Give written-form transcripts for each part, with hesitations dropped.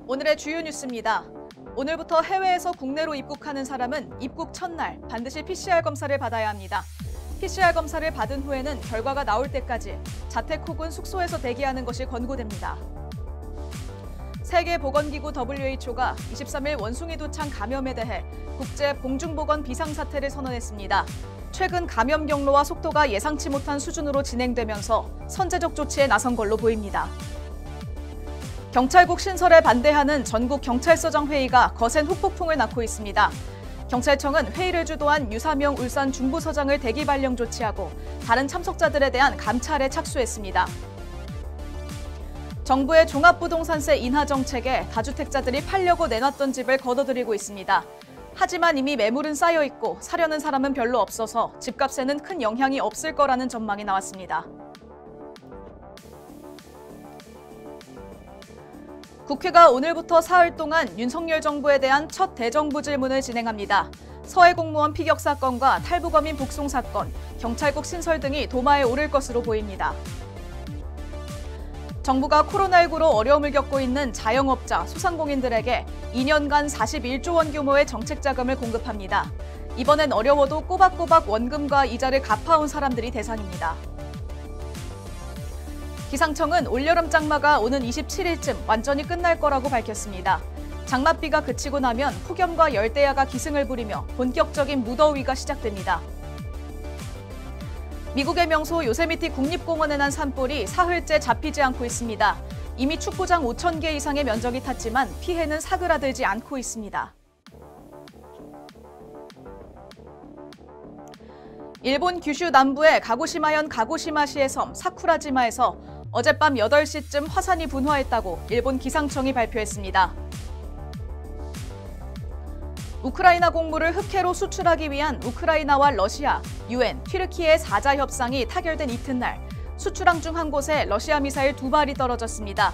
오늘의 주요 뉴스입니다. 오늘부터 해외에서 국내로 입국하는 사람은 입국 첫날 반드시 PCR 검사를 받아야 합니다. PCR 검사를 받은 후에는 결과가 나올 때까지 자택 혹은 숙소에서 대기하는 것이 권고됩니다. 세계보건기구 WHO가 23일 원숭이 두창 감염에 대해 국제 공중보건 비상사태를 선언했습니다. 최근 감염 경로와 속도가 예상치 못한 수준으로 진행되면서 선제적 조치에 나선 걸로 보입니다. 경찰국 신설에 반대하는 전국 경찰서장 회의가 거센 후폭풍을 낳고 있습니다. 경찰청은 회의를 주도한 유사명 울산 중부서장을 대기 발령 조치하고 다른 참석자들에 대한 감찰에 착수했습니다. 정부의 종합부동산세 인하 정책에 다주택자들이 팔려고 내놨던 집을 거둬들이고 있습니다. 하지만 이미 매물은 쌓여 있고 사려는 사람은 별로 없어서 집값에는 큰 영향이 없을 거라는 전망이 나왔습니다. 국회가 오늘부터 사흘 동안 윤석열 정부에 대한 첫 대정부 질문을 진행합니다. 서해 공무원 피격 사건과 탈북어민 북송 사건, 경찰국 신설 등이 도마에 오를 것으로 보입니다. 정부가 코로나19로 어려움을 겪고 있는 자영업자, 소상공인들에게 2년간 41조 원 규모의 정책 자금을 공급합니다. 이번엔 어려워도 꼬박꼬박 원금과 이자를 갚아온 사람들이 대상입니다. 기상청은 올여름 장마가 오는 27일쯤 완전히 끝날 거라고 밝혔습니다. 장맛비가 그치고 나면 폭염과 열대야가 기승을 부리며 본격적인 무더위가 시작됩니다. 미국의 명소 요세미티 국립공원에 난 산불이 사흘째 잡히지 않고 있습니다. 이미 축구장 5,000개 이상의 면적이 탔지만 피해는 사그라들지 않고 있습니다. 일본 규슈 남부의 가고시마현 가고시마시의 섬 사쿠라지마에서 어젯밤 8시쯤 화산이 분화했다고 일본 기상청이 발표했습니다. 우크라이나 곡물을 흑해로 수출하기 위한 우크라이나와 러시아, UN, 튀르키예의 4자 협상이 타결된 이튿날 수출항 중 한 곳에 러시아 미사일 2발이 떨어졌습니다.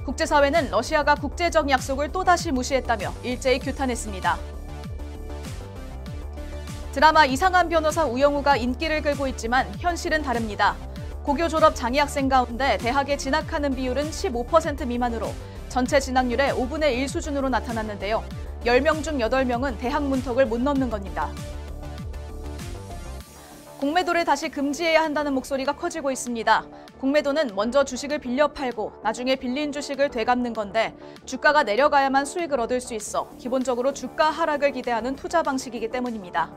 국제사회는 러시아가 국제적 약속을 또다시 무시했다며 일제히 규탄했습니다. 드라마 이상한 변호사 우영우가 인기를 끌고 있지만 현실은 다릅니다. 고교 졸업 장애학생 가운데 대학에 진학하는 비율은 15% 미만으로 전체 진학률의 5분의 1 수준으로 나타났는데요. 10명 중 8명은 대학 문턱을 못 넘는 겁니다. 공매도를 다시 금지해야 한다는 목소리가 커지고 있습니다. 공매도는 먼저 주식을 빌려 팔고 나중에 빌린 주식을 되갚는 건데 주가가 내려가야만 수익을 얻을 수 있어 기본적으로 주가 하락을 기대하는 투자 방식이기 때문입니다.